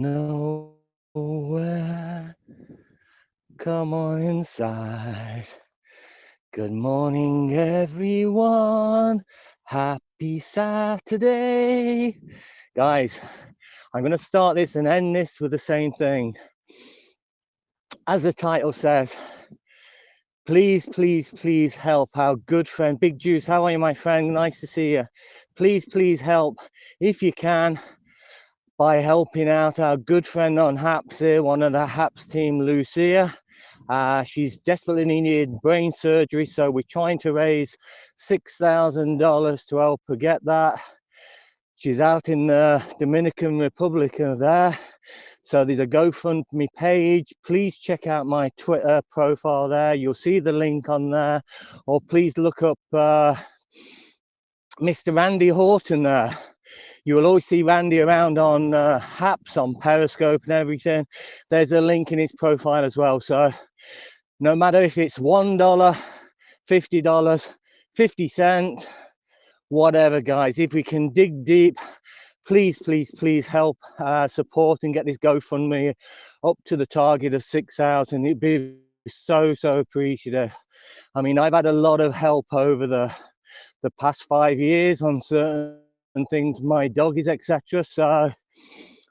nowhere. Come on inside. Good morning, everyone. Happy Saturday. Guys, I'm going to start this and end this with the same thing. As the title says, please, please, please help our good friend, Big Juice. How are you, my friend? Nice to see you. Please, please help if you can by helping out our good friend on Haps here, one of the Haps team, Lucia. She's desperately needed brain surgery, so we're trying to raise $6,000 to help her get that. She's out in the Dominican Republic there. So there's a GoFundMe page. Please check out my Twitter profile there. You'll see the link on there. Or please look up Mr. Randy Horton there. You will always see Randy around on Haps, on Periscope and everything. There's a link in his profile as well. So no matter if it's $1, $50, 50 cents, whatever, guys, if we can dig deep, please, please, please help support and get this GoFundMe up to the target of 6,000. It'd be so appreciative. I mean, I've had a lot of help over the past 5 years on certain things, my doggies, etc. So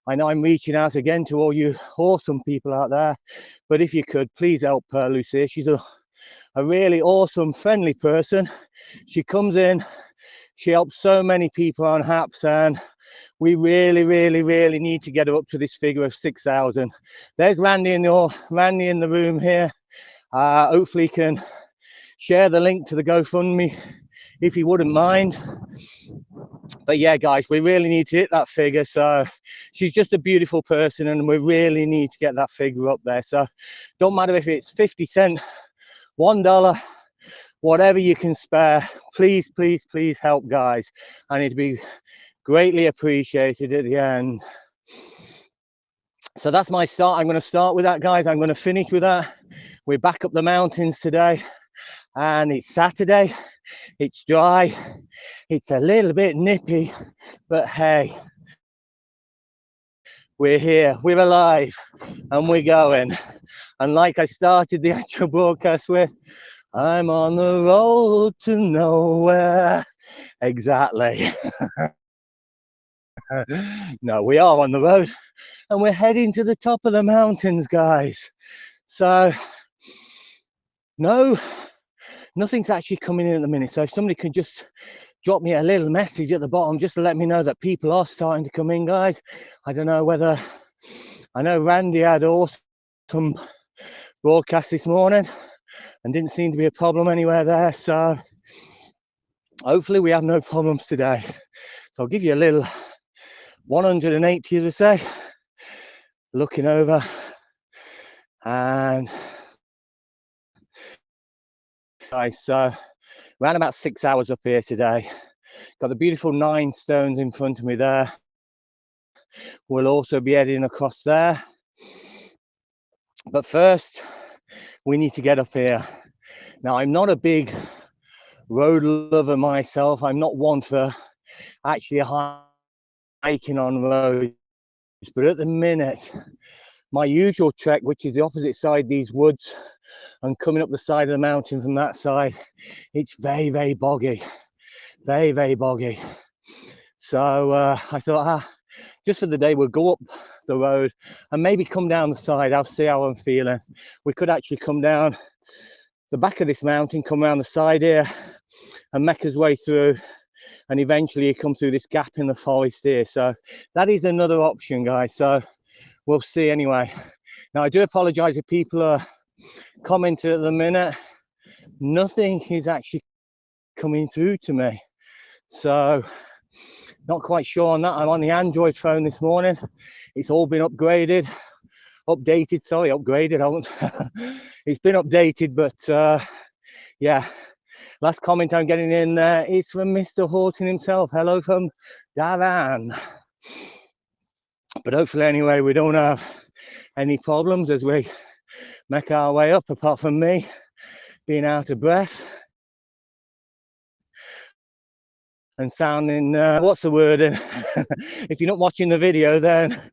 I know I'm reaching out again to all you awesome people out there, but if you could please help Lucia. She's a really awesome, friendly person. She comes in, she helps so many people on Haps, and we really need to get her up to this figure of 6,000. There's Randy in the room here. Hopefully he can share the link to the GoFundMe if you wouldn't mind. But yeah, guys, we really need to hit that figure. So she's just a beautiful person, and we really need to get that figure up there. So don't matter if it's 50 cents, $1, whatever you can spare, please, please, please help, guys, and it'd be greatly appreciated at the end. So that's my start. I'm going to start with that, guys. I'm going to finish with that. We're back up the mountains today, and it's Saturday. It's dry. It's a little bit nippy, but hey, we're here, we're alive, and we're going. And like I started the actual broadcast with, I'm on the road to nowhere. Exactly. No, we are on the road, and we're heading to the top of the mountains, guys. So nothing's actually coming in at the minute. So if somebody can just drop me a little message at the bottom just to let me know that people are starting to come in, guys. I don't know whether, I know Randy had awesome broadcast this morning and didn't seem to be a problem anywhere there. So hopefully we have no problems today. So I'll give you a little 180, as I say, looking over, and guys, so around about 6 hours up here today. Got the beautiful 9 stones in front of me there. We'll also be heading across there, but first we need to get up here. Now, I'm not a big road lover myself. I'm not one for actually hiking on roads, but at the minute my usual trek, which is the opposite side, these woods, and coming up the side of the mountain from that side, it's very boggy, very boggy. So I thought, just for the day, we'll go up the road and maybe come down the side. I'll see how I'm feeling. We could actually come down the back of this mountain, come around the side here, and make his way through, and eventually you come through this gap in the forest here. So that is another option, guys. So we'll see anyway. Now, I do apologize if people are commenting at the minute. Nothing is actually coming through to me, so not quite sure on that. I'm on the Android phone this morning. It's all been updated, sorry, upgraded. I won't it's been updated, but yeah, last comment I'm getting in there is from Mr. Horton himself. Hello from Darren. But hopefully anyway, we don't have any problems as we make our way up, apart from me being out of breath. and sounding, what's the word? If you're not watching the video, then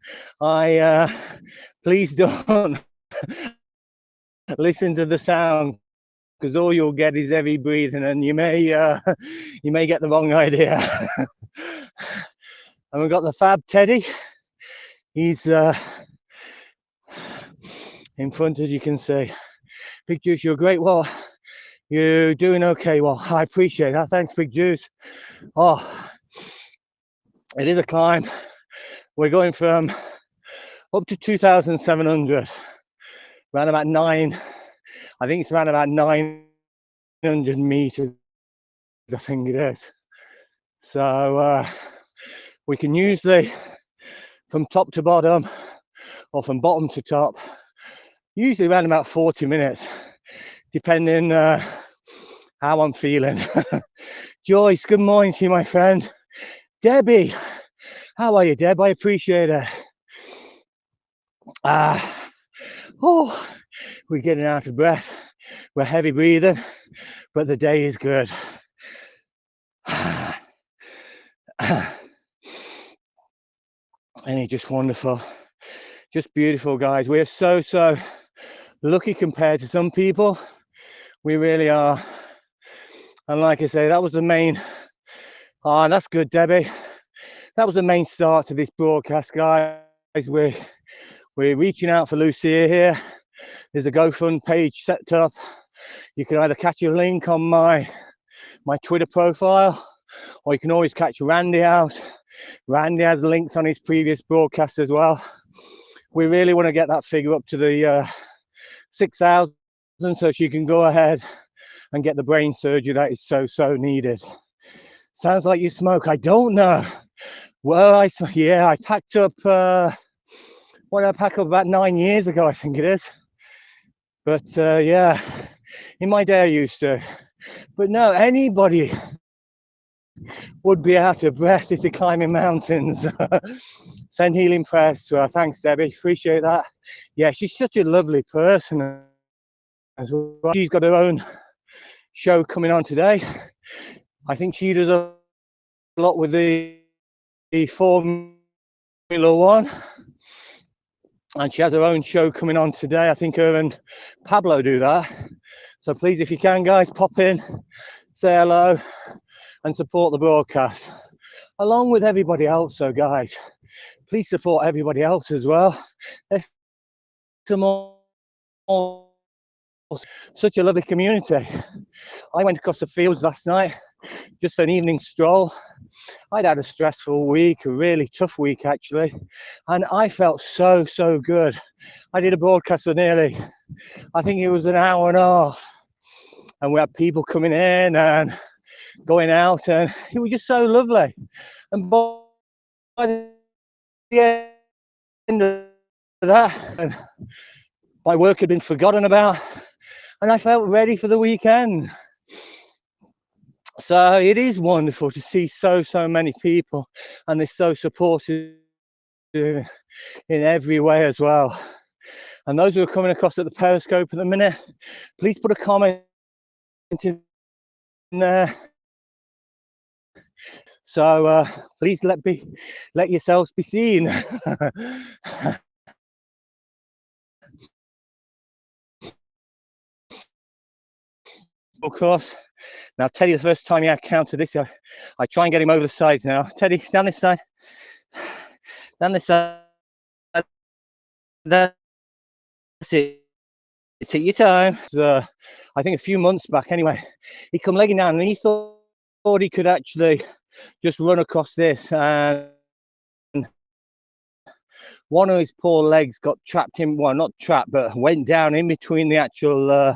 please don't listen to the sound, because all you'll get is heavy breathing, and you may get the wrong idea. And we've got the fab Teddy. He's in front, as you can see. Big Juice, you're great. Well, you're doing okay. Well, I appreciate that. Thanks, Big Juice. Oh, it is a climb. We're going from up to 2,700, around about 9. I think it's around about 900 meters, I think it is. So we can use the from top to bottom, or from bottom to top, usually around about 40 minutes, depending how I'm feeling. Joyce, good morning to you, my friend. Debbie, how are you, Deb? I appreciate it. Oh, we're getting out of breath. We're heavy breathing, but the day is good. And it's just wonderful, just beautiful, guys. We're so lucky compared to some people. We really are. And like I say, that was the main, that's good, Debbie. That was the main start to this broadcast, guys. We're reaching out for Lucia here. There's a GoFund page set up. You can either catch a link on my Twitter profile, or you can always catch Randy out. Randy has links on his previous broadcast as well. We really want to get that figure up to the 6,000, so she can go ahead and get the brain surgery that is so needed. Sounds like you smoke. I don't know. Well, I packed up, what did I pack up about 9 years ago, I think it is. But yeah, in my day I used to. But no, anybody would be out of breath if they're climbing mountains. Send healing prayers to her. Thanks, Debbie. Appreciate that. Yeah, she's such a lovely person as well. She's got her own show coming on today. I think she does a lot with the Formula One, and she has her own show coming on today. I think her and Pablo do that. So please, if you can, guys, pop in, say hello, and support the broadcast along with everybody else. So guys, please support everybody else as well. There's some more, such a lovely community. I went across the fields last night just for an evening stroll. I'd had a stressful week, a really tough week actually, and I felt so good. I did a broadcast for nearly, I think it was an hour and a half, and we had people coming in and going out, and it was just so lovely. And by the end of that, and my work had been forgotten about, and I felt ready for the weekend. So it is wonderful to see so many people, and they're so supportive in every way as well. And those who are coming across at the Periscope at the minute, please put a comment in there. So please let yourselves be seen. Of course. Now, Teddy, the first time he encountered this, I try and get him over the sides now. Teddy, down this side. Down this side. That's it. Take your time. I think a few months back, anyway, he come legging down, and he thought he could actually just run across this, and one of his poor legs got trapped in, well, not trapped, but went down in between the actual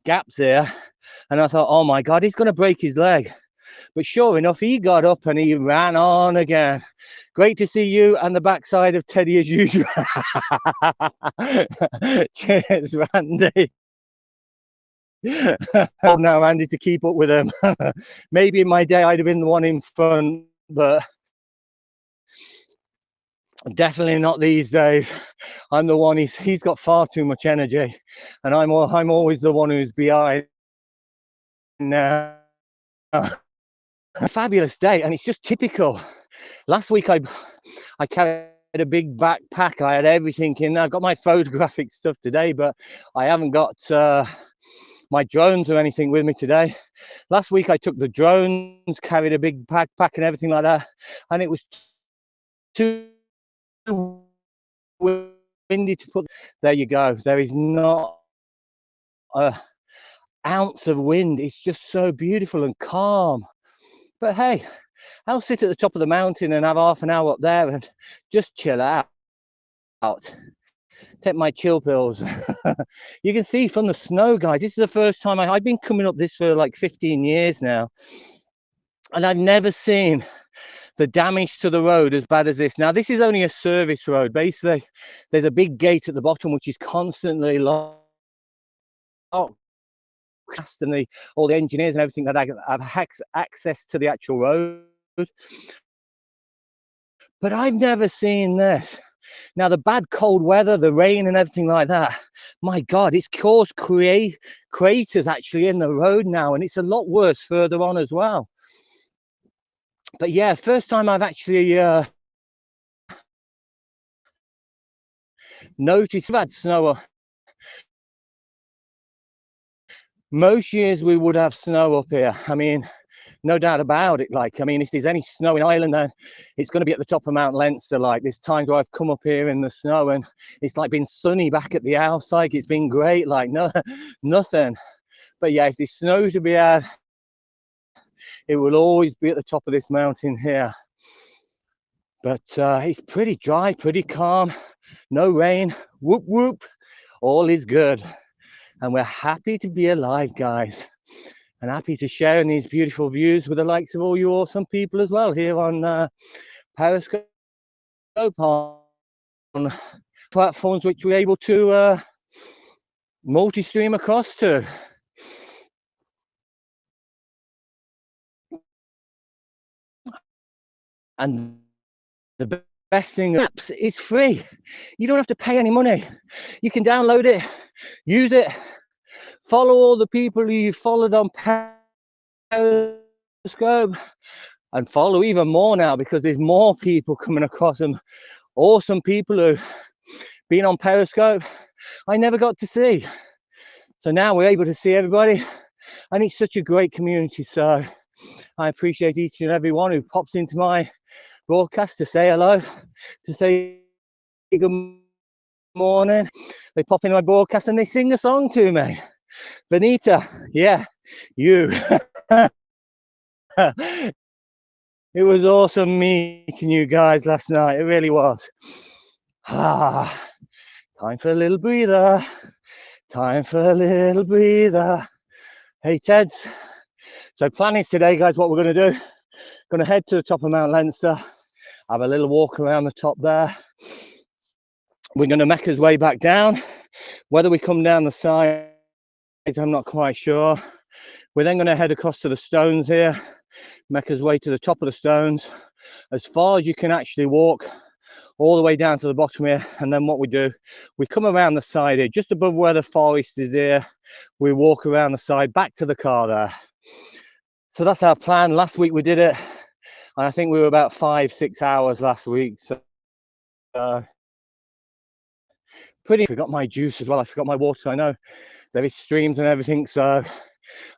gaps here. And I thought, oh my God, he's going to break his leg. But sure enough, he got up and he ran on again. Great to see you and the backside of Teddy as usual. Cheers, Randy. Oh no, Randy, to keep up with him. Maybe in my day I'd have been the one in front, but definitely not these days. I'm the one, he's got far too much energy, and I'm always the one who's behind now. fabulous day, and it's just typical. Last week I carried a big backpack. I had everything in there. I've got my photographic stuff today, but I haven't got my drones or anything with me today. Last week I took the drones, carried a big backpack and everything like that, and it was too windy to put. There you go. There is not an ounce of wind. It's just so beautiful and calm. But hey, I'll sit at the top of the mountain and have half an hour up there and just chill out. Take my chill pills. You can see from the snow, guys, this is the first time I've been coming up this for like 15 years now, and I've never seen the damage to the road as bad as this. Now, this is only a service road. Basically, there's a big gate at the bottom which is constantly locked, and all the engineers and everything that have access to the actual road. But I've never seen this. Now, the bad cold weather, the rain and everything like that, my God, it's caused craters actually in the road now, and it's a lot worse further on as well. But yeah, first time I've actually noticed I've had snow. Most years we would have snow up here. I mean, no doubt about it. Like, I mean, if there's any snow in Ireland, then it's going to be at the top of Mount Leinster. Like, there's times where I've come up here in the snow and it's like been sunny back at the house. Like, it's been great. Like, no, nothing. But yeah, if there's snow to be had, it will always be at the top of this mountain here. But it's pretty dry, pretty calm, no rain. Whoop whoop, all is good, and we're happy to be alive, guys. And happy to share in these beautiful views with the likes of all you awesome people as well here on Periscope, on platforms which we're able to multi-stream across to. And the best thing, apps is free. You don't have to pay any money. You can download it, use it, follow all the people who you followed on Periscope, and follow even more now because there's more people coming across, and awesome people who've been on Periscope I never got to see. So now we're able to see everybody, and it's such a great community. So I appreciate each and every one who pops into my broadcast to say hello, to say good morning. They pop into my broadcast and they sing a song to me. Benita, yeah, you. It was awesome meeting you guys last night. It really was. Time for a little breather. Time for a little breather. Hey, Teds. So plan is today, guys, what we're going to do. Going to head to the top of Mount Leinster, have a little walk around the top there. We're going to make our way back down. Whether we come down the side, I'm not quite sure. We're then going to head across to the stones here, make our way to the top of the stones, as far as you can actually walk, all the way down to the bottom here. And then what we do, we come around the side here, just above where the forest is here. We walk around the side, back to the car there. So that's our plan. Last week we did it, and I think we were about 5-6 hours last week. So pretty. I forgot my juice as well. I forgot my water. I know there is streams and everything, so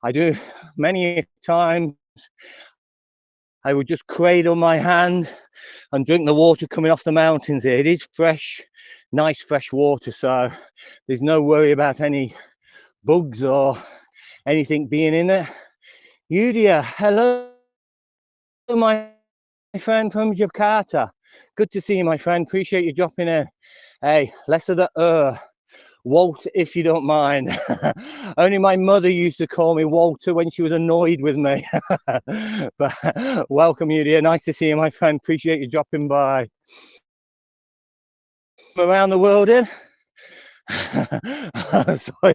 I do many times. I would just cradle my hand and drink the water coming off the mountains here. It is fresh, nice fresh water, so there's no worry about any bugs or anything being in it. Yudia, hello, my friend from Jakarta. Good to see you, my friend. Appreciate you dropping in. Hey, less of the Walt, if you don't mind. Only my mother used to call me Walter when she was annoyed with me. But welcome, Yudia. Nice to see you, my friend. Appreciate you dropping by. Around the world in. Sorry,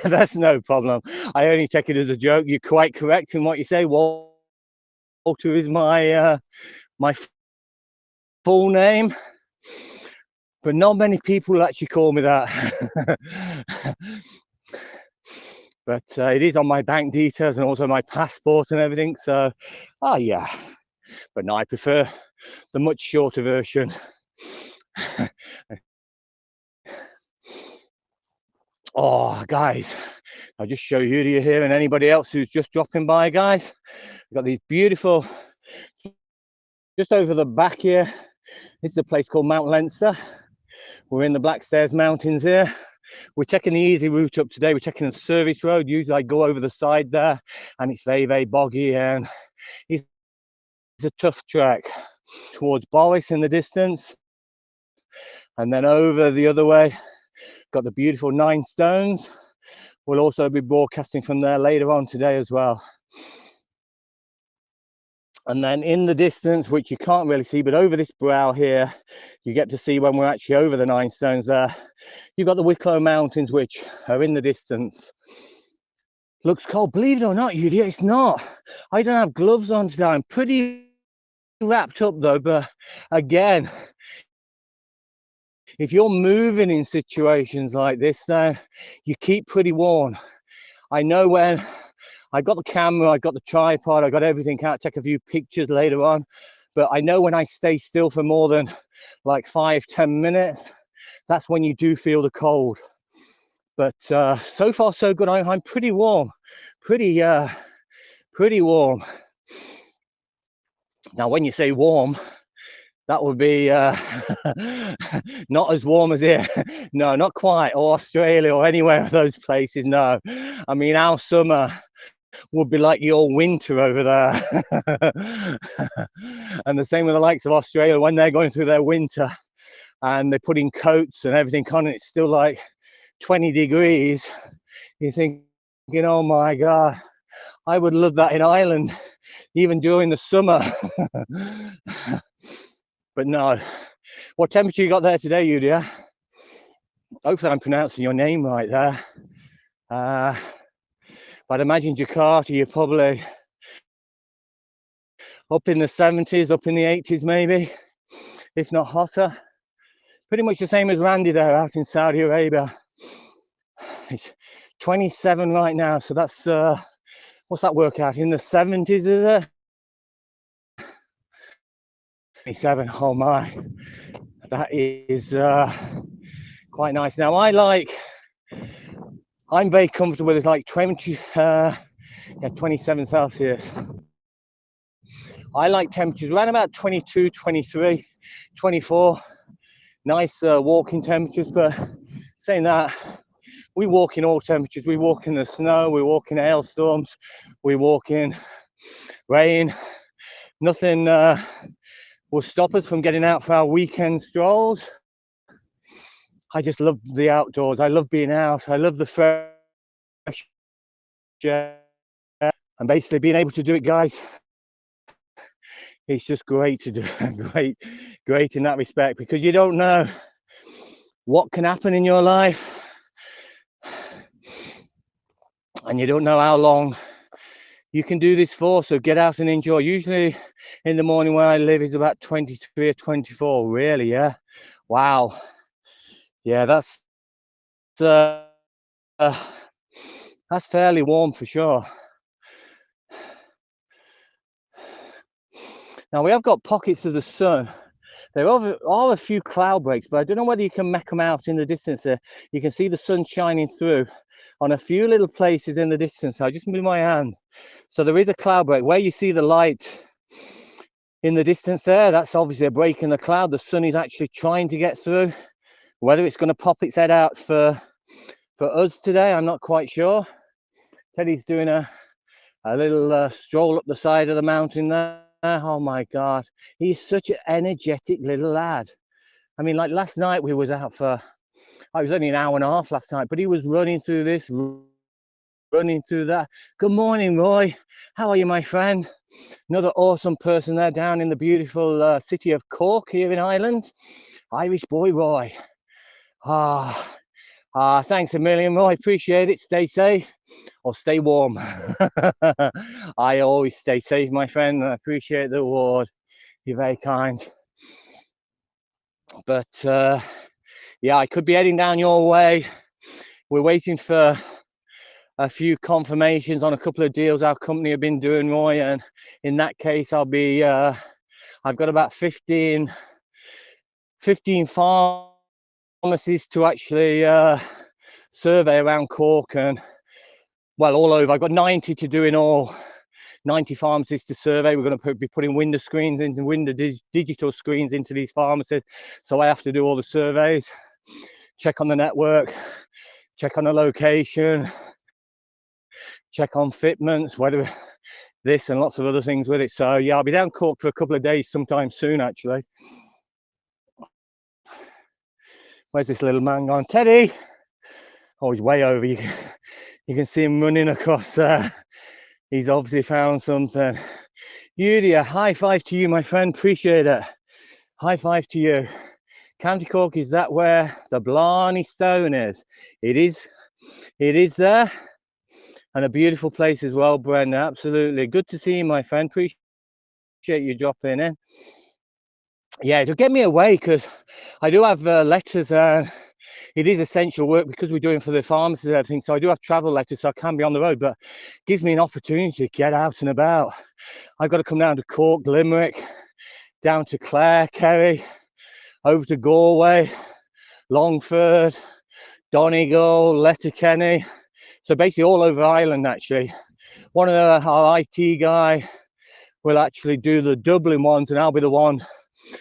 that's no problem. I only take it as a joke. You're quite correct in what you say. Walter is my my full name, but not many people actually call me that. but it is on my bank details and also my passport and everything. So, yeah. But no, I prefer the much shorter version. Oh, guys, I'll just show you here and anybody else who's just dropping by, guys. We've got these beautiful, just over the back here. This is a place called Mount Leinster. We're in the Blackstairs Mountains here. We're taking the easy route up today. We're taking the service road. Usually I go over the side there and it's very, very boggy and it's a tough trek. Towards Boris in the distance. And then over the other way, got the beautiful Nine Stones. We'll also be broadcasting from there later on today as well. And then in the distance, which you can't really see, but over this brow here, you get to see when we're actually over the Nine Stones there. You've got the Wicklow Mountains, which are in the distance. Looks cold. Believe it or not, Judy, it's not. I don't have gloves on today. I'm pretty wrapped up though, but again, if you're moving in situations like this, then you keep pretty warm. I know when I got the camera, I got the tripod, I got everything out, take a few pictures later on. But I know when I stay still for more than like 5-10 minutes, that's when you do feel the cold. But so far so good. I'm pretty warm, pretty warm. Now, when you say warm, that would be not as warm as here. No, not quite. Or Australia or anywhere of those places. No, I mean our summer would be like your winter over there. And the same with the likes of Australia when they're going through their winter and they're putting coats and everything on, and it's still like 20 degrees. You're thinking, oh my God, I would love that in Ireland, even during the summer. But no. What temperature you got there today, Yudia? Hopefully I'm pronouncing your name right there. But I'd imagine Jakarta, you're probably up in the 70s, up in the 80s maybe, if not hotter. Pretty much the same as Randy there out in Saudi Arabia. It's 27 right now, so that's, what's that work out? In the 70s, is it? 27, oh my. That is quite nice. Now I'm very comfortable with like 27 Celsius. I like temperatures around about 22, 23, 24. Nice walking temperatures, but saying that, we walk in all temperatures. We walk in the snow, we walk in hailstorms, we walk in rain. Nothing will stop us from getting out for our weekend strolls. I just love the outdoors. I love being out. I love the fresh air. And basically being able to do it, guys, it's just great to do. Great in that respect, because you don't know what can happen in your life and you don't know how long you can do this for. So get out and enjoy. Usually in the morning where I live is about 23 or 24. Really? Yeah. Wow. Yeah, that's fairly warm for sure. Now we have got pockets of the sun. There are a few cloud breaks, but I don't know whether you can make them out in the distance there. You can see the sun shining through on a few little places in the distance. I'll just move my hand. So there is a cloud break. Where you see the light in the distance there, that's obviously a break in the cloud. The sun is actually trying to get through. Whether it's going to pop its head out for us today, I'm not quite sure. Teddy's doing a little stroll up the side of the mountain there. Oh my God, he's such an energetic little lad. I mean, like last night we was out for, I was only an hour and a half last night, but he was running through this, running through that. Good morning, Roy. How are you, my friend? Another awesome person there down in the beautiful city of Cork here in Ireland. Irish boy, Roy. Thanks a million, Roy. Appreciate it. Stay safe or stay warm. I always stay safe, my friend. I appreciate the award. You're very kind. But yeah, I could be heading down your way. We're waiting for a few confirmations on a couple of deals our company have been doing, Roy, and in that case I'll be I've got about 15 pharmacies to actually survey around Cork, and well, all over. I've got 90 to do in all, 90 pharmacies to survey. We're going to be putting window screens into digital screens into these pharmacies, so I have to do all the surveys, check on the network, check on the location, check on fitments, whether this and lots of other things with it. So yeah, I'll be down Cork for a couple of days sometime soon, actually. Where's this little man gone? Teddy! Oh, he's way over. You can see him running across there. He's obviously found something. Yudia, high five to you, my friend. Appreciate it. High five to you. County Cork, is that where the Blarney Stone is? It is there. And a beautiful place as well, Brenda. Absolutely. Good to see you, my friend. Appreciate you dropping in. Yeah, it'll get me away because I do have letters and it is essential work because we're doing for the pharmacies and everything. So I do have travel letters, so I can be on the road, but it gives me an opportunity to get out and about. I've got to come down to Cork, Limerick, down to Clare, Kerry, over to Galway, Longford, Donegal, Letterkenny. So basically all over Ireland, actually. One of our IT guy will actually do the Dublin ones, and I'll be the one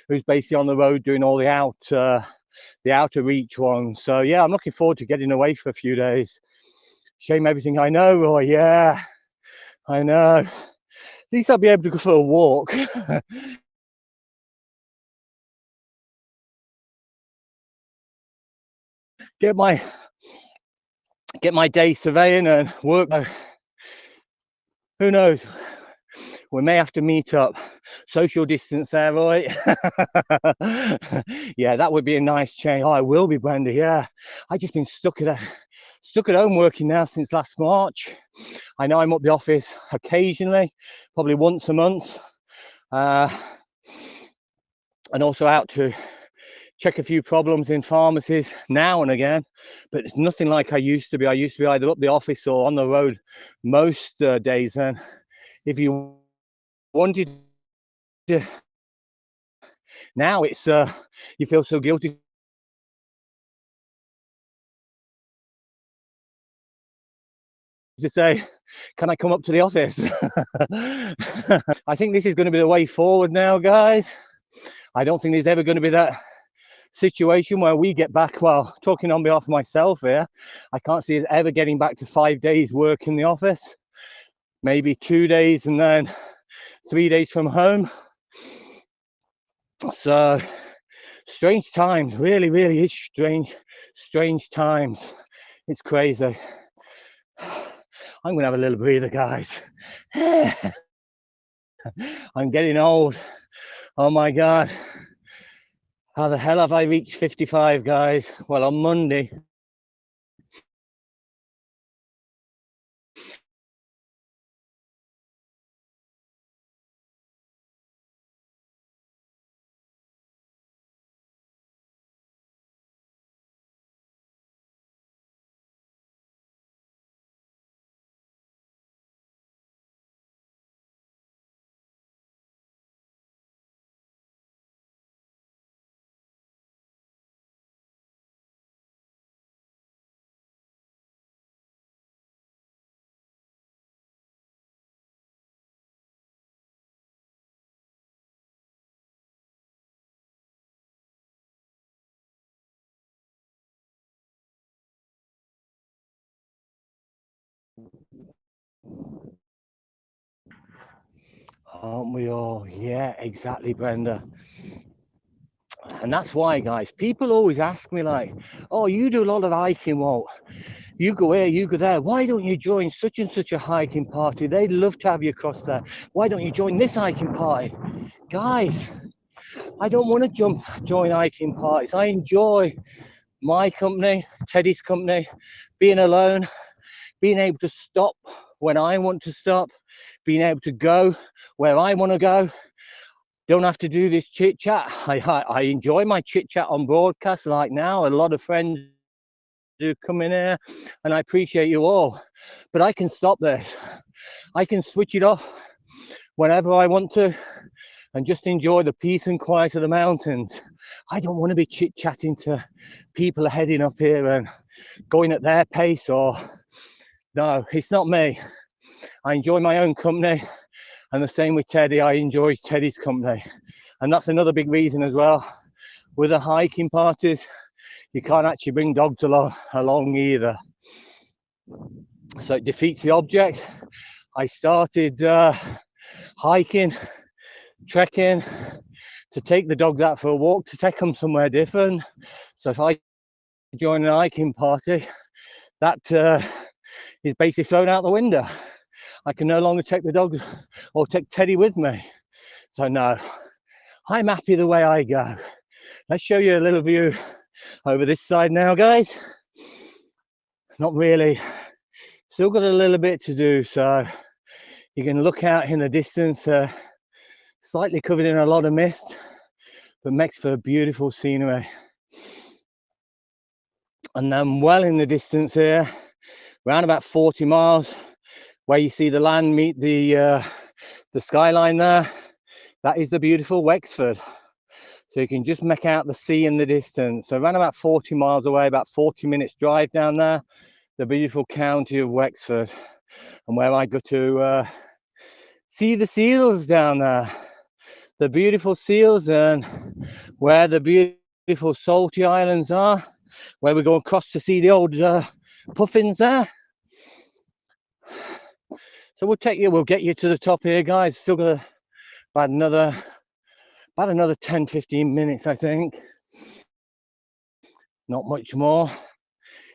who's basically on the road doing all the outer reach ones. So yeah, I'm looking forward to getting away for a few days. Shame everything I know, Roy. Yeah, I know. At least I'll be able to go for a walk. get my day surveying and work. Who knows? We may have to meet up. Social distance there, Roy. Yeah, that would be a nice change. Oh, I will be, Brenda. Yeah, I've just been stuck at home working now since last March. I know I'm up the office occasionally, probably once a month, and also out to check a few problems in pharmacies now and again, but it's nothing like I used to be. I used to be either up the office or on the road most days. And if you wanted to, now it's you feel so guilty to say, can I come up to the office? I think this is going to be the way forward now, guys. I don't think there's ever going to be that situation where we get back, well, talking on behalf of myself here, I can't see us ever getting back to 5 days work in the office, maybe 2 days and then 3 days from home. So strange times, really is strange times. It's crazy. I'm gonna have a little breather, guys. I'm getting old. Oh my god, how the hell have I reached 55, guys? Well, on Monday aren't we all? Yeah, exactly, Brenda. And that's why, guys, people always ask me like, oh, you do a lot of hiking, Walt, you go here, you go there, why don't you join such and such a hiking party? They'd love to have you across there. Why don't you join this hiking party? Guys, I don't want to join hiking parties. I enjoy my company, Teddy's company, being alone, being able to stop when I want to stop, being able to go where I want to go. Don't have to do this chit chat. I enjoy my chit chat on broadcast like now. A lot of friends who come in here, and I appreciate you all. But I can stop this. I can switch it off whenever I want to and just enjoy the peace and quiet of the mountains. I don't want to be chit-chatting to people heading up here and going at their pace, or no, it's not me. I enjoy my own company, and the same with Teddy. I enjoy Teddy's company, and that's another big reason as well. With the hiking parties, you can't actually bring dogs along either, so it defeats the object. I started hiking, trekking, to take the dogs out for a walk, to take them somewhere different. So if I join an hiking party, that is basically thrown out the window. I can no longer take the dog or take Teddy with me. So no, I'm happy the way I go. Let's show you a little view over this side now, guys. Not really, still got a little bit to do, so you can look out in the distance, slightly covered in a lot of mist, but makes for beautiful scenery. And then well in the distance here, around about 40 miles, where you see the land meet the skyline there, that is the beautiful Wexford. So you can just make out the sea in the distance. So around about 40 miles away, about 40 minutes drive down there, the beautiful county of Wexford, and where I go to see the seals down there, the beautiful seals, and where the beautiful salty islands are, where we go across to see the old puffins there. So we'll get you to the top here, guys. Still got about another 10-15 minutes, I think. Not much more.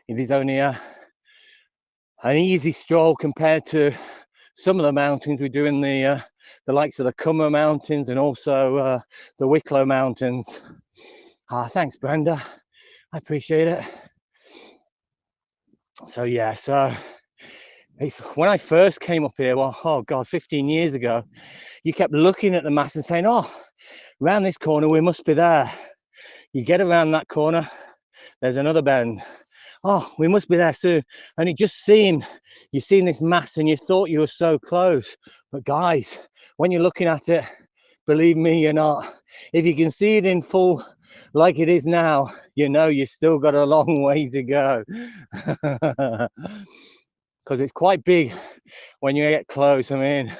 It is only an easy stroll compared to some of the mountains we do in the likes of the Cummer Mountains and also the Wicklow Mountains. Thanks, Brenda. I appreciate it. So yeah, so it's when I first came up here, well, oh God, 15 years ago, you kept looking at the maps and saying, oh, around this corner, we must be there. You get around that corner, there's another bend. Oh, we must be there soon. And it just seemed, you've seen this mass and you thought you were so close. But guys, when you're looking at it, believe me, you're not. If you can see it in full like it is now, you know you've still got a long way to go. Because it's quite big when you get close. I mean,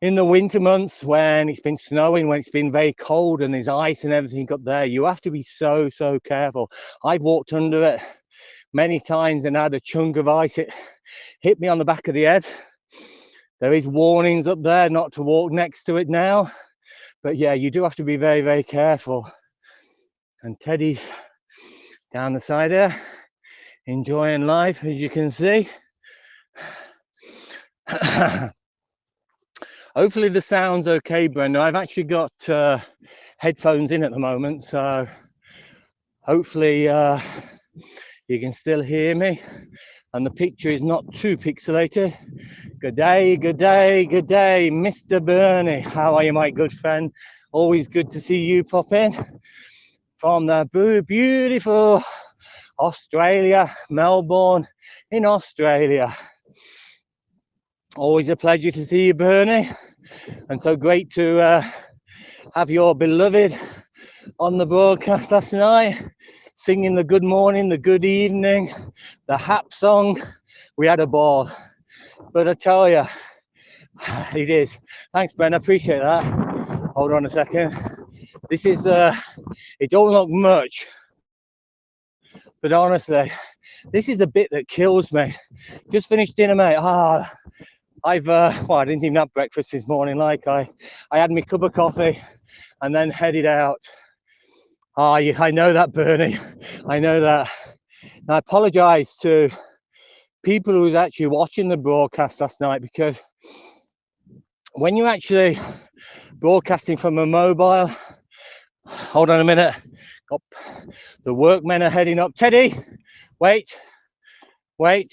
in the winter months when it's been snowing, when it's been very cold and there's ice and everything up there, you have to be so careful. I've walked under it many times and had a chunk of ice hit me on the back of the head. There is warnings up there not to walk next to it now, but yeah, you do have to be very careful. And Teddy's down the side here, enjoying life, as you can see. Hopefully the sound's okay, Brenda. I've actually got headphones in at the moment, so hopefully you can still hear me and the picture is not too pixelated. Good day, Mr. Bernie. How are you, my good friend? Always good to see you pop in from the beautiful Australia, Melbourne in Australia. Always a pleasure to see you, Bernie, and so great to have your beloved on the broadcast last night, singing the good morning, the good evening, the Happ song. We had a ball, but I tell you, it is. Thanks, Ben, I appreciate that. Hold on a second. This is, it don't look much, but honestly, this is the bit that kills me. Just finished dinner, mate. Well, I didn't even have breakfast this morning. Like I had my cup of coffee and then headed out. I know that, Bernie. I know that. And I apologize to people who was actually watching the broadcast last night, because when you're actually broadcasting from a mobile, hold on a minute. Oh, the workmen are heading up. Teddy, wait. When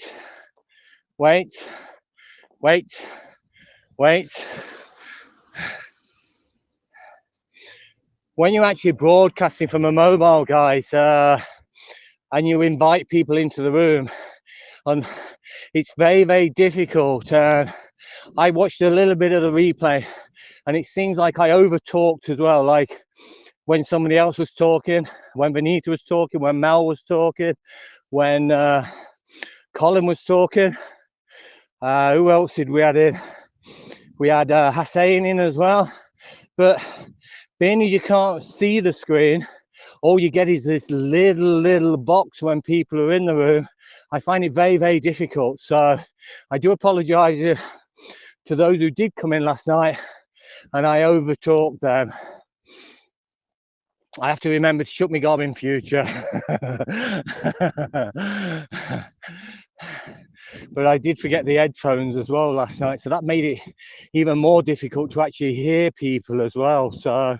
you're actually broadcasting from a mobile, guys, and you invite people into the room, and it's very, very difficult. I watched a little bit of the replay, and it seems like I over talked as well, like when somebody else was talking, when Benita was talking, when Mel was talking, when Colin was talking. Who else did we add in? We had Hussein in as well. But being as you can't see the screen, all you get is this little box when people are in the room. I find it very, very difficult. So I do apologize to those who did come in last night and I over talked them. I have to remember to shut my gob in future. But I did forget the headphones as well last night, so that made it even more difficult to actually hear people as well. So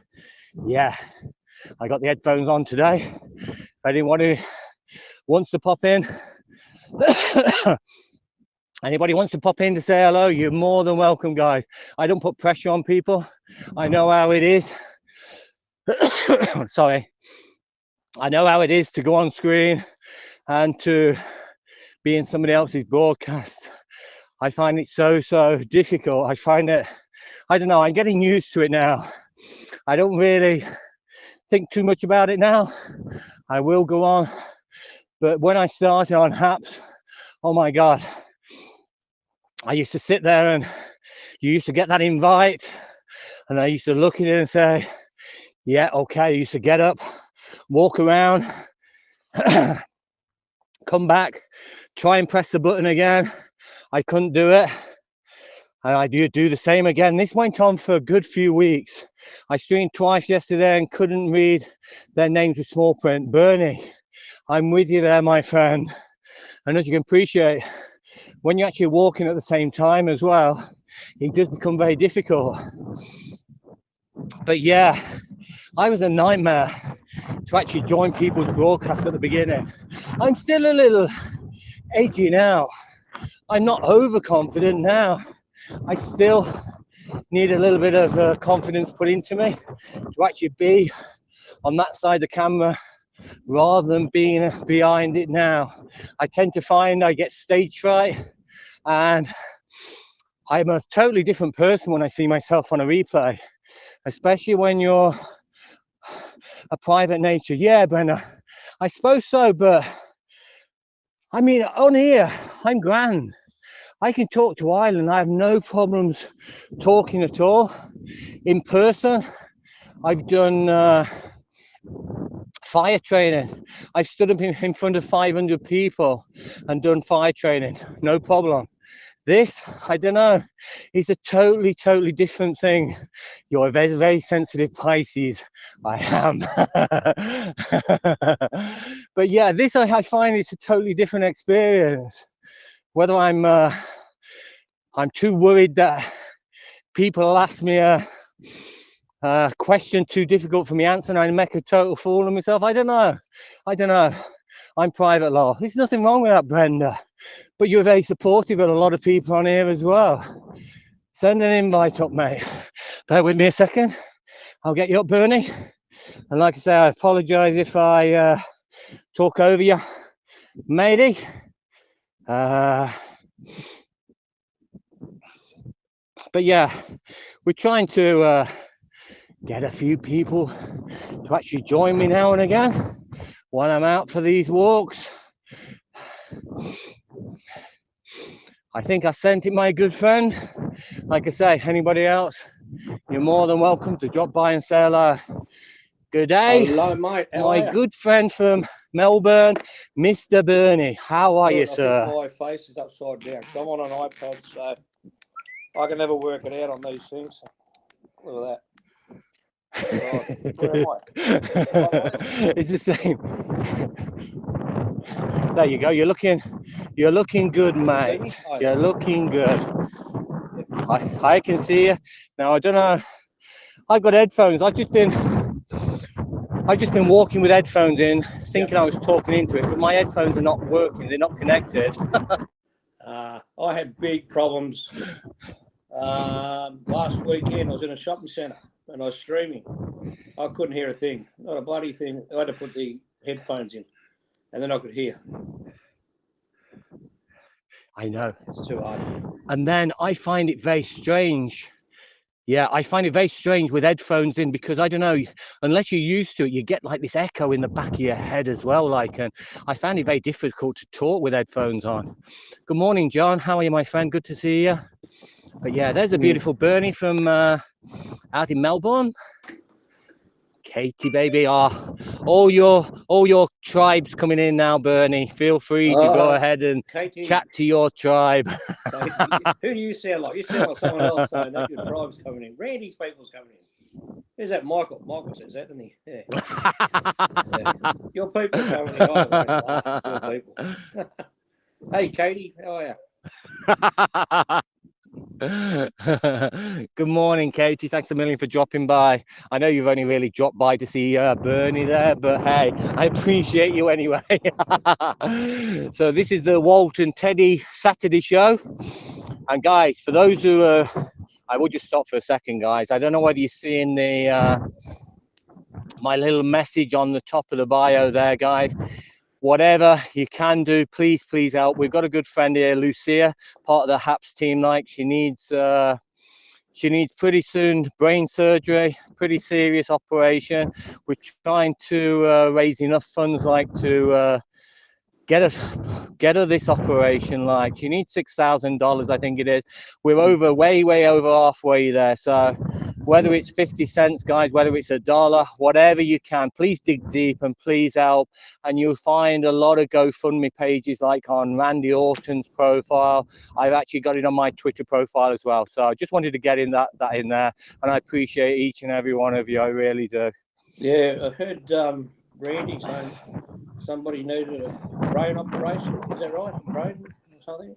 yeah, I got the headphones on today. If anybody wants to pop in, anybody wants to pop in to say hello, you're more than welcome, guys. I don't put pressure on people. I know how it is. Sorry. I know how it is to go on screen and to be in somebody else's broadcast. I find it so difficult. I find it, I don't know, I'm getting used to it now. I don't really think too much about it now. I will go on. But when I started on Haps, oh my God, I used to sit there and you used to get that invite and I used to look at it and say, yeah, okay. I used to get up, walk around, come back, try and press the button again. I couldn't do it. And I do the same again. This went on for a good few weeks. I streamed twice yesterday and couldn't read their names with small print. Bernie, I'm with you there, my friend. And as you can appreciate, when you're actually walking at the same time as well, it does become very difficult. But yeah, I was a nightmare to actually join people's broadcasts at the beginning. I'm still a little edgy now. I'm not overconfident now. I still need a little bit of confidence put into me to actually be on that side of the camera rather than being behind it now. I tend to find I get stage fright and I'm a totally different person when I see myself on a replay, especially when you're a private nature. Yeah, Brenna, I suppose so, but I mean, on here, I'm grand. I can talk to Ireland. I have no problems talking at all. In person, I've done fire training. I've stood up in front of 500 people and done fire training. No problem. This, I don't know, is a totally different thing. You're a very, very sensitive Pisces. I am. But yeah, this I find it's a totally different experience. Whether I'm too worried that people will ask me a question too difficult for me to answer and I make a total fool of myself. I don't know. I'm private law. There's nothing wrong with that, Brenda. But you're very supportive of a lot of people on here as well. Send an invite up, mate. Bear with me a second. I'll get you up, Bernie. And like I say, I apologise if I talk over you, matey. But yeah, we're trying to get a few people to actually join me now and again when I'm out for these walks. I think I sent it, my good friend. Like I say, anybody else, you're more than welcome to drop by and say hello. Good day. Hello, mate. My good friend from Melbourne, Mr. Bernie. How are you, sir? My face is upside down. So I'm on an iPad, so I can never work it out on these things. Look at that. Right. Where am I? It's the same. There you go. You're looking good, mate. You're looking good. I can see you. Now I don't know. I've got headphones. I've just been walking with headphones in, thinking I was talking into it, but my headphones are not working. They're not connected. I had big problems last weekend. I was in a shopping centre and I was streaming. I couldn't hear a thing, not a bloody thing. I had to put the headphones in. and then I could hear. I know. It's too hard. And then I find it very strange. Yeah, I find it very strange with headphones in, because I don't know, unless you're used to it, you get like this echo in the back of your head as well. Like, and I found it very difficult to talk with headphones on. Good morning, John. How are you, my friend? Good to see you. But yeah, there's a beautiful Bernie from out in Melbourne. Katie, baby, all your tribes coming in now, Bernie. Feel free to go ahead and Katie, chat to your tribe. Katie, who do you sound like? You sound like someone else saying that your tribe's coming in. Randy's people's coming in. Who's that? Michael. Michael says that, doesn't he? Yeah. Yeah. Your people are coming in. I always laugh. Your people. Hey, Katie, how are you? Good morning, Katie. Thanks a million for dropping by. I know you've only really dropped by to see Bernie there, but hey, I appreciate you anyway. So this is the Walt and Teddy Saturday show. And guys, for those who I will just stop for a second, guys. I don't know whether you're seeing the my little message on the top of the bio there, guys. Whatever you can do, please help. We've got a good friend here, Lucia, part of the Haps team. Like, she needs pretty soon brain surgery, pretty serious operation. We're trying to raise enough funds, like, to get her this operation. Like, she needs $6,000, I think it is. We're over, way over halfway there. So whether it's 50 cents, guys, whether it's $1, whatever you can, please dig deep and please help. And you'll find a lot of GoFundMe pages, like on Randy Orton's profile. I've actually got it on my Twitter profile as well. So I just wanted to get in that in there, and I appreciate each and every one of you. I really do. Yeah, I heard Randy saying somebody needed a brain operation. Is that right? Brain or something?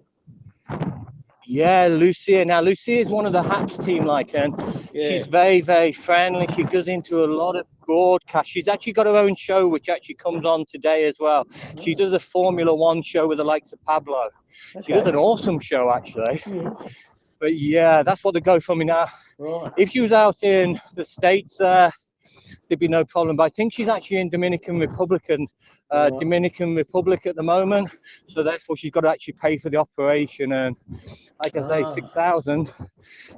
Yeah, Lucia. Now, Lucia is one of the Haps team, like, and she's very friendly. She goes into a lot of broadcasts. She's actually got her own show, which actually comes on today as well. She does a Formula One show with the likes of Pablo. Okay. She does an awesome show, actually. But yeah, that's what the GoFundMe now. Right. If she was out in the States, there'd be no problem. But I think she's actually in Dominican Republic at the moment. So therefore, she's got to actually pay for the operation. And like I say, 6,000.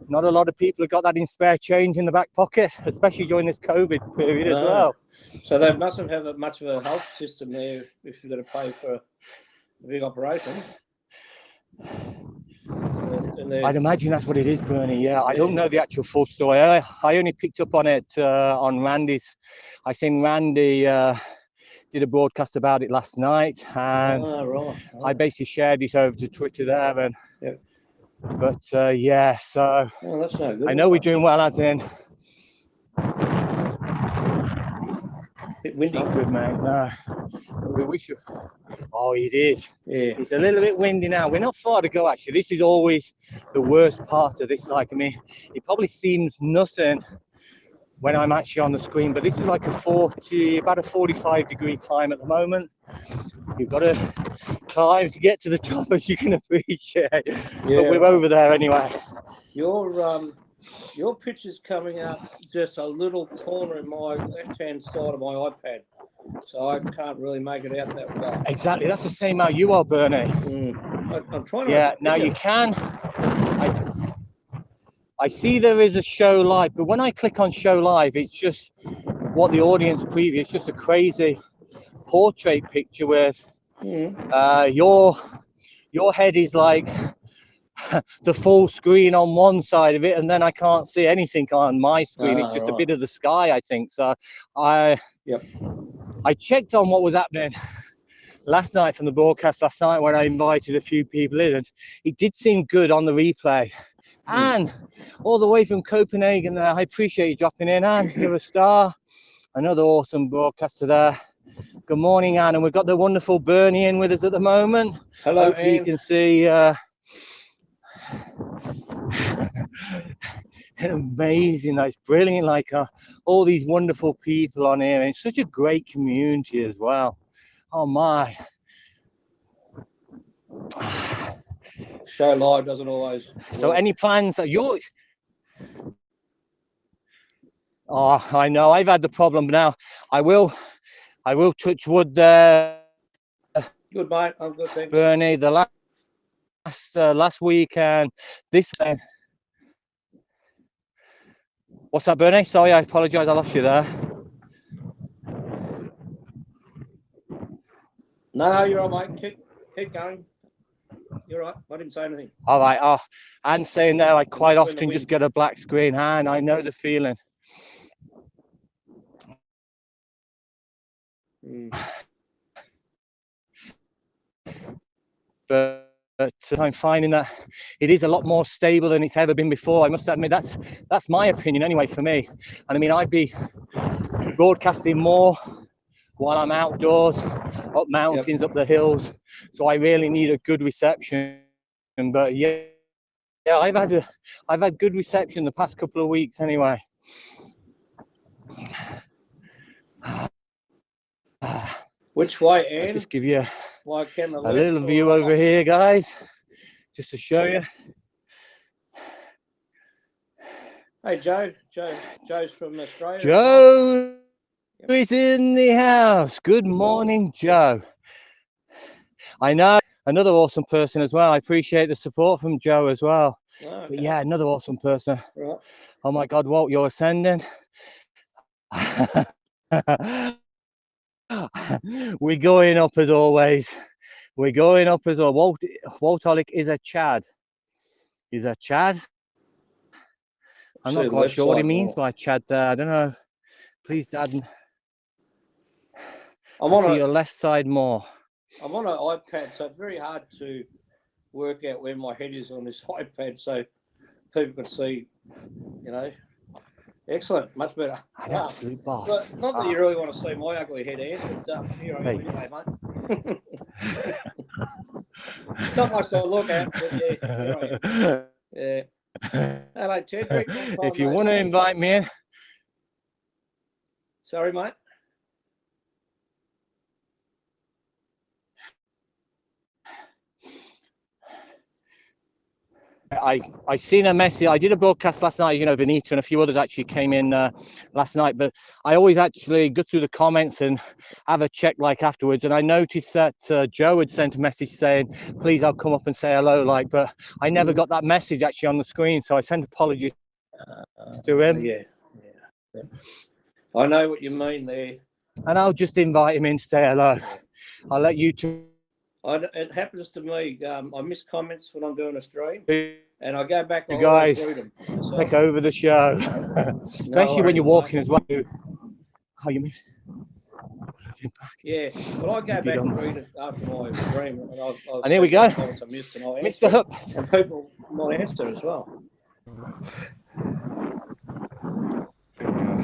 Not a lot of people have got that in spare change in the back pocket, especially during this COVID period as well. So they mustn't have much of a health system there if you've got to pay for a big operation. I'd imagine that's what it is, Bernie. Yeah, I don't know the actual full story. I only picked up on it on Randy's. I seen Randy did a broadcast about it last night, and I basically shared it over to Twitter there. And but yeah, so that's no good. I know we're doing well, as in. Bit windy. It's not good, mate. No, we wish you. Oh, it is. Yeah, it's a little bit windy now. We're not far to go, actually. This is always the worst part of this. Like, I mean, it probably seems nothing when I'm actually on the screen, but this is like about a 45-degree climb at the moment. You've got to climb to get to the top, as you can appreciate. Yeah, but we're over there anyway. Your picture's coming up just a little corner in my left-hand side of my iPad, so I can't really make it out that well. Exactly, that's the same how you are, Bernie. I'm trying to. Yeah, now you can. I see there is a show live, but when I click on show live, it's just what the audience preview. It's just a crazy portrait picture with your head is like the full screen on one side of it, and then I can't see anything on my screen. It's just a bit of the sky, I think. So I checked on what was happening last night from the broadcast last night when I invited a few people in, and it did seem good on the replay. And all the way from Copenhagen there, I appreciate you dropping in, Anne. You're a star. Another awesome broadcaster there. Good morning, Anne. And we've got the wonderful Bernie in with us at the moment. Hello, hopefully Anne. You can see amazing, that's brilliant, like all these wonderful people on here, and it's such a great community as well. Oh my. Show live doesn't always work. So any plans? Oh, I know I've had the problem, but now I will touch wood there. Good, mate. I'm good, thanks. Bernie, the last weekend, this. What's that, Bernie? Sorry, I apologise. I lost you there. No, you're all right, mate. Keep going. You're right. I didn't say anything. All right. Oh, I'm saying there, I quite Whistle in the often just wind. get a black screen, and I know the feeling. But I'm finding that it is a lot more stable than it's ever been before. I must admit, that's my opinion anyway for me. And I mean, I'd be broadcasting more while I'm outdoors, up mountains, up the hills. So I really need a good reception. But yeah, I've had good reception the past couple of weeks anyway. Which way, Anne? I'll just give you a little view over here, guys, just to show you. Hey, Joe's from Australia. Joe is in the house. Good morning, Joe. I know, another awesome person as well. I appreciate the support from Joe as well. Oh, okay. But yeah, another awesome person. Right. Oh my God, Walt, you're ascending. We're going up as always. We're going up as always. Walt Olick is a Chad. He's a Chad. I'm not quite sure what he means by Chad there. I don't know. Please, Dad. I'm on your left side more. I'm on an iPad, so it's very hard to work out where my head is on this iPad, so people can see, you know. Excellent, much better. An absolute boss. But not that you really want to see my ugly head, Anne, but here I am anyway, mate. Not much to look at, but yeah, here I am. Yeah. Hello, Ted. If you want to invite me in. Sorry, mate. I seen a message. I did a broadcast last night, you know, Vanita and a few others actually came in last night, but I always actually go through the comments and have a check like afterwards, and I noticed that Joe had sent a message saying, please, I'll come up and say hello, like, but I never got that message actually on the screen, so I sent apologies to him. Yeah. I know what you mean there. And I'll just invite him in to say hello. I'll let you two. It happens to me. I miss comments when I'm doing a stream, and I go back. You guys take over the show, especially when you're walking as well. How you miss? Yeah, but I go back and read it after my stream, and here we go, Mr. Hupp, and people might answer as well.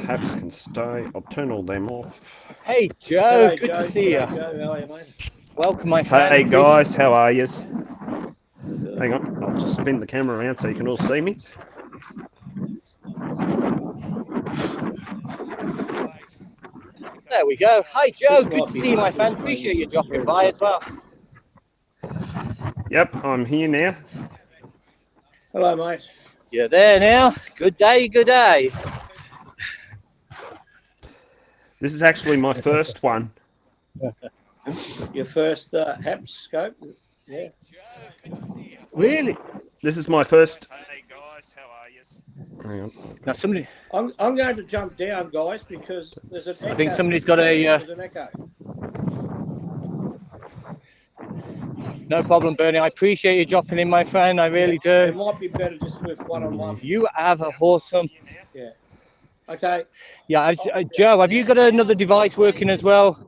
Haps can stay. I'll turn all them off. Hey Joe, good to see you. Joe, how are you, mate? Welcome, my friend. Hey guys, how are you? Hang on, I'll just spin the camera around so you can all see me. There we go. Hi Joe, good to see you, my friend. Appreciate you dropping by as well. Yep, I'm here now. Hello, mate. You're there now. Good day, good day. This is actually my first one. Your first Haps scope? Yeah. Really? This is my first. Hey guys, how are you? Hang on. Now somebody. I'm going to jump down, guys, because there's an echo. I think somebody's got a. There's an echo. No problem, Bernie. I appreciate you dropping in, my friend. I really do. It might be better just with one-on-one. You have a awesome. Yeah. Okay. Yeah, Joe, have you got another device working as well?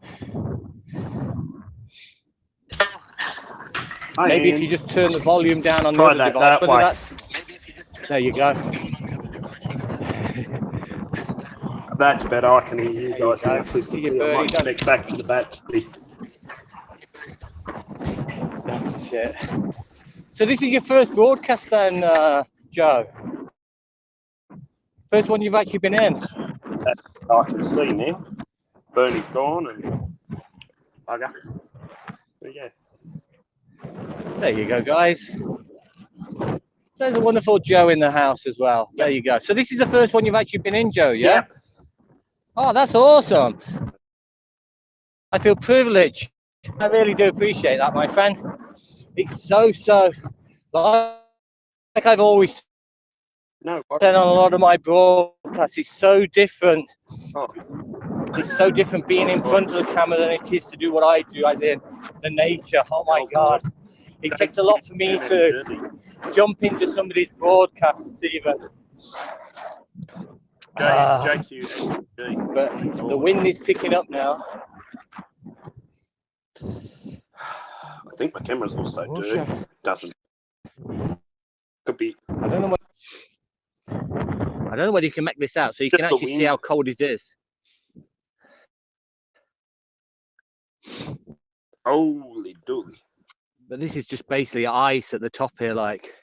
Maybe if you just turn the volume down on the other device. That way. There you go. That's better. I can hear you guys now. I might connect back to the battery. That's it. So this is your first broadcast then, Joe? First one you've actually been in? I can see now. Bernie's gone and bugger. But yeah. There you go, guys. There's a wonderful Joe in the house as well. There you go. So this is the first one you've actually been in, Joe, yeah? Yep. Oh, that's awesome. I feel privileged. I really do appreciate that, my friend. It's so like I've always No, said on a lot of my broadcasts, it's so different. oh, It's so different being in front of the camera than it is to do what I do, as in the nature. Oh my God. It takes a lot for me to jump into somebody's broadcasts even. JQ. But the wind is picking up now. I think my camera's also Lucia. dirty. Doesn't. Could be. I don't know whether you can make this out, so you can actually see how cold it is. Holy dooly. But this is just basically ice at the top here, like.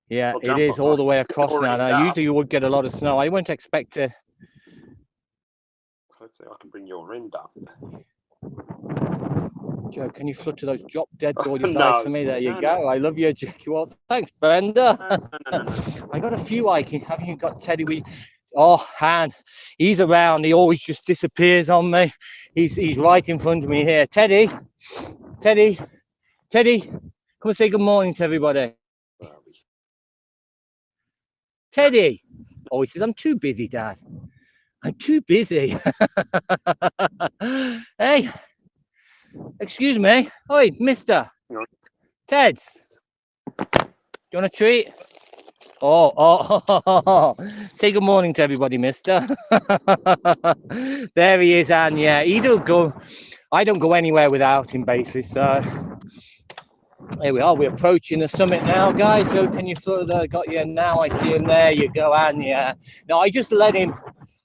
Yeah, I'll it is all the way across now. Now, usually you would get a lot of snow. I wouldn't expect to. Hopefully I can bring your end up. Joe, can you flutter those drop dead gorgeous No, eyes for me? There you go. no. I love you, Jackie. Well, thanks, Brenda. No. I got a few. Haven't you got Teddy? Oh, Han, he's around. He always just disappears on me. He's right in front of me here. Teddy, come and say good morning to everybody. Teddy. Oh, he says, I'm too busy, Dad. I'm too busy. Hey, excuse me. Oi, mister. Ted. Do you want a treat? Oh. Say good morning to everybody, mister. There he is, and yeah, he don't go. I don't go anywhere without him, basically. So here we are. We're approaching the summit now, guys. So can you flutter there? Got you now. I see him. There you go, and yeah. No, I just let him.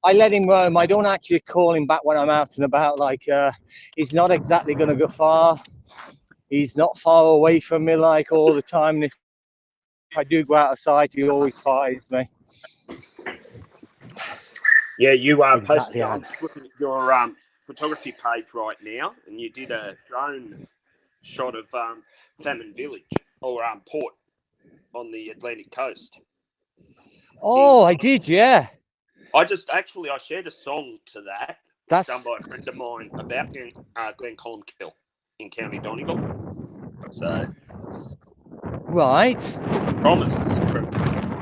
I let him roam. I don't actually call him back when I'm out and about. Like he's not exactly going to go far. He's not far away from me like all the time. And if I do go out of sight, he always finds me. Yeah, you are Exactly, posting. I'm just looking at your photography page right now, and you did a drone shot of Famine Village or port on the Atlantic coast. Oh, I did, yeah. I shared a song to that. That's done by a friend of mine about Glen Columkill in County Donegal. So right. Promise.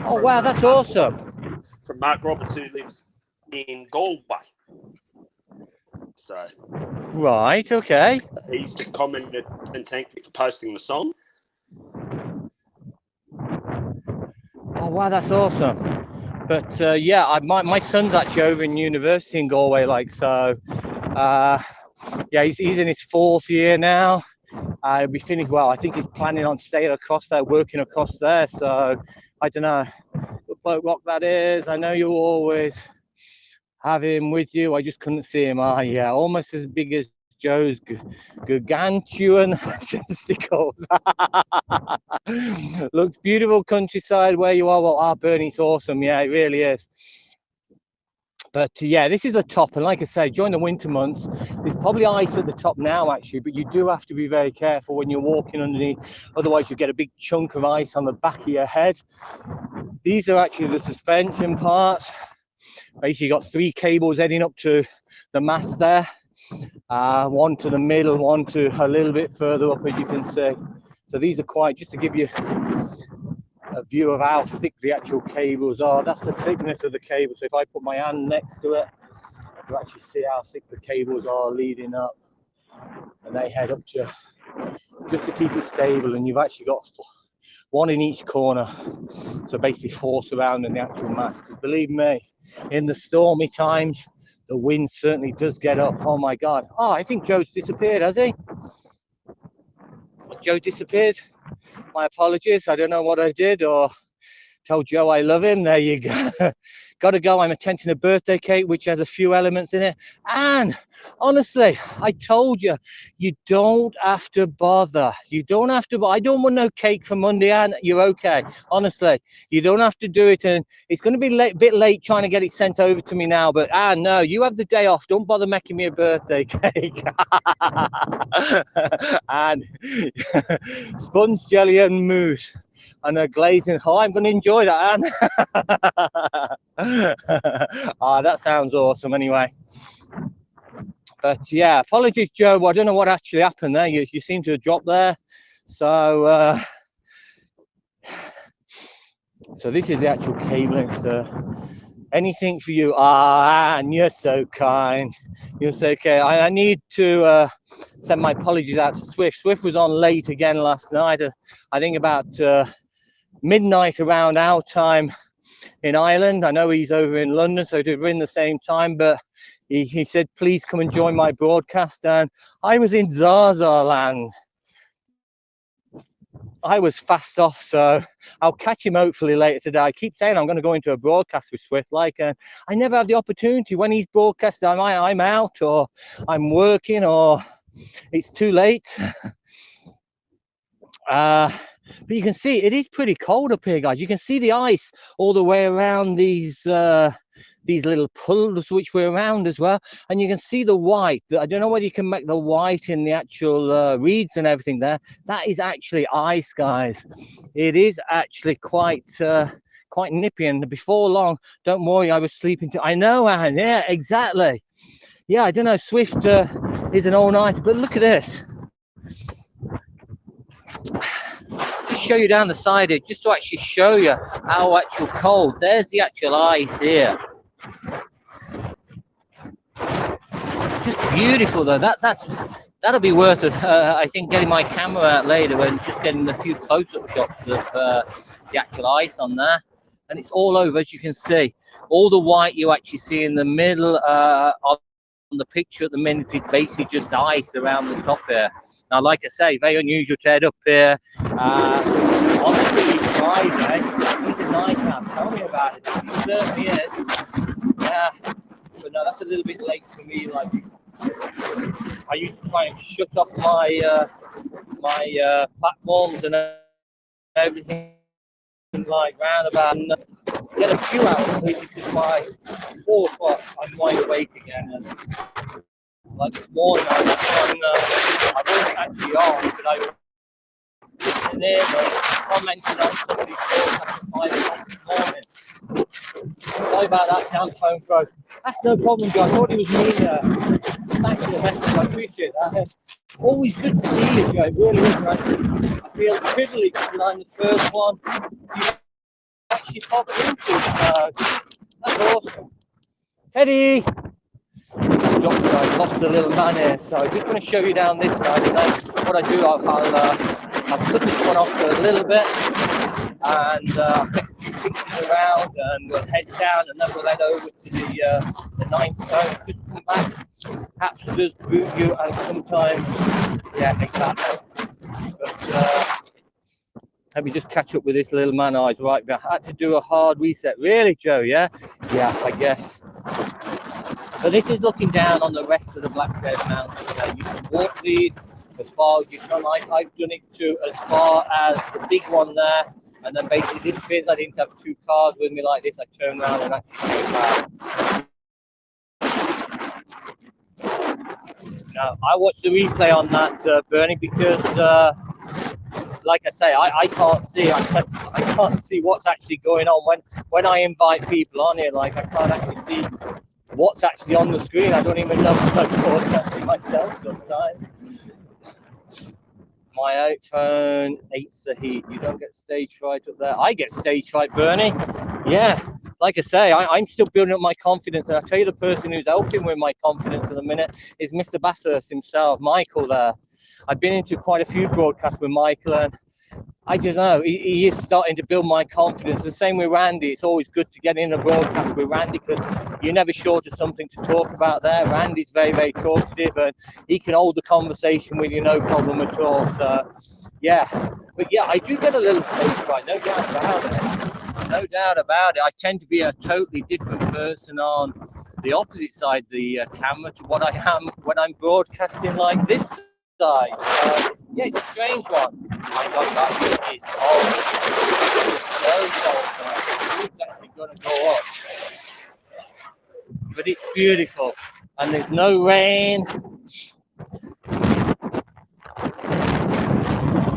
Oh wow, that's awesome. From Mark Roberts, who lives in Galway. So right, okay. He's just commented and thanked me for posting the song. Oh wow, that's awesome. But yeah, my son's actually over in university in Galway, like so. Yeah, he's in his 4th year now. He'll be finished. Well, I think he's planning on staying across there, working across there. So I don't know what boat rock that is. I know you always have him with you. I just couldn't see him. Yeah, almost as big as Joe's gargantuan testicles. Looks beautiful countryside where you are. Well, Burney's awesome. Yeah, it really is. But yeah, this is the top, and like I say, during the winter months, there's probably ice at the top now actually, but you do have to be very careful when you're walking underneath, otherwise you get a big chunk of ice on the back of your head. These are actually the suspension parts. Basically, you got 3 cables heading up to the mast there, one to the middle, one to a little bit further up, as you can see. So these are quite, just to give you a view of how thick the actual cables are. That's the thickness of the cable. So if I put my hand next to it, you actually see how thick the cables are leading up, and they head up to, just to keep it stable. And you've actually got 1 in each corner, so basically 4 surrounding the actual mast. Because believe me, in the stormy times, the wind certainly does get up. Oh my God. Oh, I think Joe's disappeared, has he? Joe disappeared. My apologies. I don't know what I did or told Joe I love him. There you go. Got to go. I'm attempting a birthday cake, which has a few elements in it. And honestly, I told you, you don't have to bother. You don't have to. I don't want no cake for Monday, and you're okay. Honestly, you don't have to do it. And it's going to be a bit late trying to get it sent over to me now. But no, you have the day off. Don't bother making me a birthday cake. And sponge jelly and mousse and a glazing. Oh, I'm going to enjoy that, Anne. Oh, that sounds awesome anyway. But yeah, apologies, Joe. I don't know what actually happened there. You seem to have dropped there. So so this is the actual cabling. So anything for you. And you're so kind. You're so okay. I need to send my apologies out to Swift. Swift was on late again last night. I think about midnight around our time in Ireland. I know he's over in London, so we're in the same time, but he said, please come and join my broadcast. And I was in Zaza land. I was fast off, so I'll catch him hopefully later today. I keep saying I'm going to go into a broadcast with Swift, and I never have the opportunity. When he's broadcasting, I'm out, or I'm working, or it's too late. But you can see it is pretty cold up here, guys. You can see the ice all the way around these little pools which we're around as well, and you can see the white. I don't know whether you can make the white in the actual reeds and everything there. That is actually ice, guys. It is actually quite nippy, and before long, don't worry, I was sleeping too. I know, Anne. Yeah, exactly. Yeah, I don't know. Swift is an all-nighter, but look at this. Just show you down the side here, just to actually show you how actual cold. There's the actual ice here. Just beautiful though. That'll be worth it. I think getting my camera out later and just getting a few close-up shots of the actual ice on there. And it's all over, as you can see. All the white you actually see in the middle on the picture at the minute is basically just ice around the top here. Now, like I say, very unusual to head up here on a pretty Friday. It's a night out. Tell me about it. It certainly is. Yeah. But no, that's a little bit late for me. Like, I used to try and shut off my platforms and everything like round about and get a few hours sleep, because by 4 o'clock I'm wide awake again. And like this morning, I wasn't actually on, but I was in there commenting on somebody's broadcast at 5 o'clock this morning. Sorry about that, down phone throw. That's no problem, John. I thought it was me. Thanks for the message. I appreciate that. Always good to see you, Joe. It really is. Right? I feel privileged that I'm the first one you actually popped into. That's awesome. Teddy! I lost a little man here, so I'm just going to show you down this side. And then what I do, I'll put this one off for a little bit, and I'll take a few pictures around, and we'll head down, and then we'll head over to the 9 stones. Just come back. Happsters, boot you, and sometimes, yeah, exactly. But let me just catch up with this little man. Eyes right. I had to do a hard reset. Really, Joe? Yeah, yeah, I guess. But this is looking down on the rest of the Blackstone Mountains. You can walk these as far as you can. I've done it to as far as the big one there, and then basically this because I didn't have 2 cars with me like this, I turned around and actually came back. Now I watched the replay on that, Bernie, because like I say, I can't see. I can't see what's actually going on when I invite people on here. Like, I can't actually see what's actually on the screen. I don't even know if I'm broadcasting myself sometimes. My iPhone hates the heat. You don't get stage fright up there. I get stage fright, Bernie. Yeah, like I say, I'm still building up my confidence. And I'll tell you, the person who's helping with my confidence at the minute is Mr. Bathurst himself, Michael there. I've been into quite a few broadcasts with Michael, and I just know he is starting to build my confidence. The same with Randy. It's always good to get in a broadcast with Randy, because you're never short of something to talk about there. Randy's very, very talkative, and he can hold the conversation with you, no problem at all. So, yeah. But yeah, I do get a little stage fright, no doubt about it. No doubt about it. I tend to be a totally different person on the opposite side of the camera to what I am when I'm broadcasting like this side. Yeah, it's a strange one. My God, that is cold. It's so cold. It's actually going to go up. But it's beautiful, and there's no rain.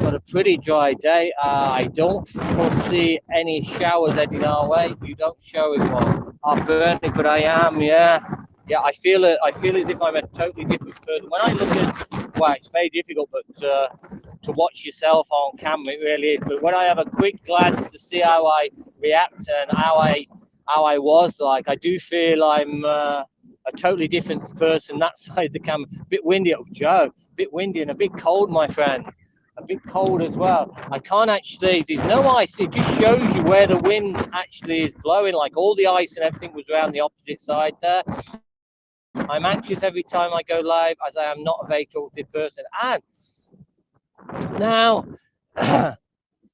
Got a pretty dry day. I don't foresee any showers heading our way. You don't show it one. I'll burn it, but I am, yeah. yeah, I feel as if I'm a totally different person. When I look at, well, it's very difficult, but to watch yourself on camera, it really is. But when I have a quick glance to see how I react and how I was, like, I do feel I'm a totally different person that side of the camera. A bit windy, oh, Joe, a bit windy and a bit cold, my friend. A bit cold as well. I can't actually, there's no ice. It just shows you where the wind actually is blowing. Like, all the ice and everything was around the opposite side there. I'm anxious every time I go live, as I am not a very talkative person. And now,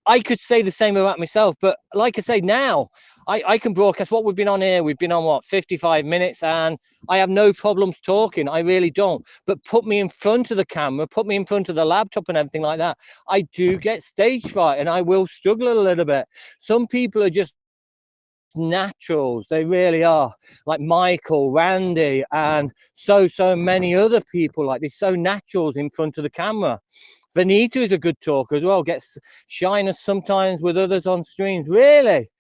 I could say the same about myself, but like I say, now I can broadcast what we've been on here. We've been on, what, 55 minutes, and I have no problems talking. I really don't. But put me in front of the camera, put me in front of the laptop and everything like that, I do get stage fright, and I will struggle a little bit. Some people are just naturals. They really are. Like Michael, Randy, and so many other people. Like, they're so naturals in front of the camera. Vanita is a good talker as well. Gets shyness sometimes with others on streams. Really?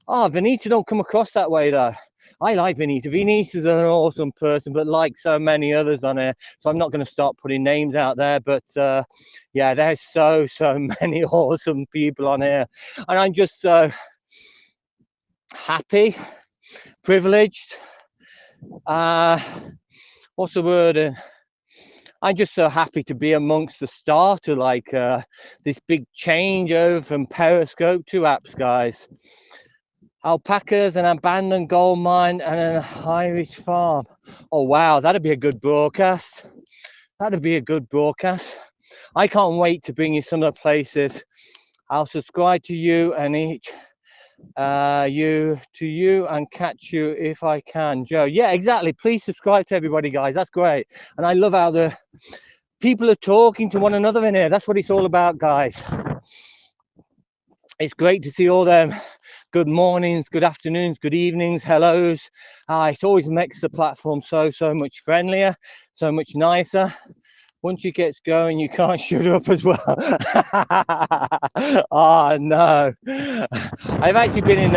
Oh, Vanita don't come across that way though. I like Vanita. Vanita's an awesome person, but like so many others on here, so I'm not going to start putting names out there. But yeah, there's so many awesome people on here, and I'm just so happy, privileged. What's the word? I'm just so happy to be amongst the start of like this big change over from Periscope to apps, guys. Alpacas, an abandoned gold mine, and an Irish farm. Oh wow, that'd be a good broadcast. That'd be a good broadcast. I can't wait to bring you some of the places. I'll subscribe to you and each you and catch you if I can, Joe. Yeah, exactly. Please subscribe to everybody, guys. That's great. And I love how the people are talking to one another in here. That's what it's all about, guys. It's great to see all them good mornings, good afternoons, good evenings, hellos. It always makes the platform so much friendlier, so much nicer. Once it gets going, you can't shut up as well. Oh no, I've actually been in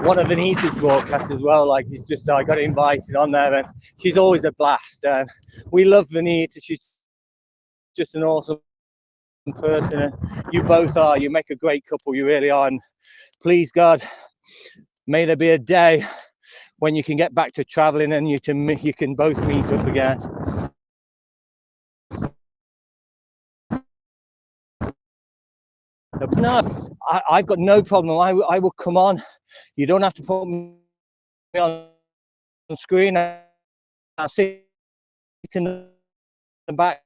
one of Anita's broadcasts as well. Like, it's just, I got invited on there, and she's always a blast. And we love Anita. She's just an awesome person, and you both are. You make a great couple. You really are. And please God, may there be a day when you can get back to traveling and you can both meet up again. No, I've got no problem. I will come on. You don't have to put me on the screen. I'll sit in the background.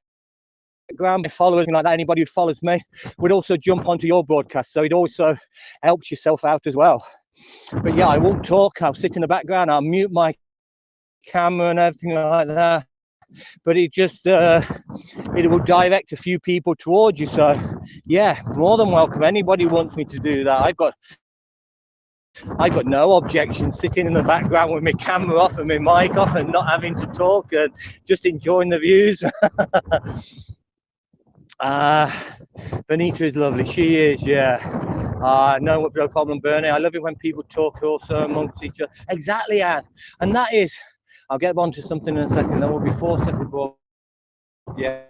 Followers like that, anybody who follows me would also jump onto your broadcast, so it also helps yourself out as well. But yeah, I won't talk. I'll sit in the background. I'll mute my camera and everything like that. But it just it will direct a few people towards you. So yeah, more than welcome. Anybody who wants me to do that, I've got no objection sitting in the background with my camera off and my mic off and not having to talk and just enjoying the views. Vanita is lovely. She is, yeah. No problem, Bernie. I love it when people talk also amongst each other. Exactly, Anne. And that is, I'll get on to something in a second. There will be 4 separate boards. Yeah,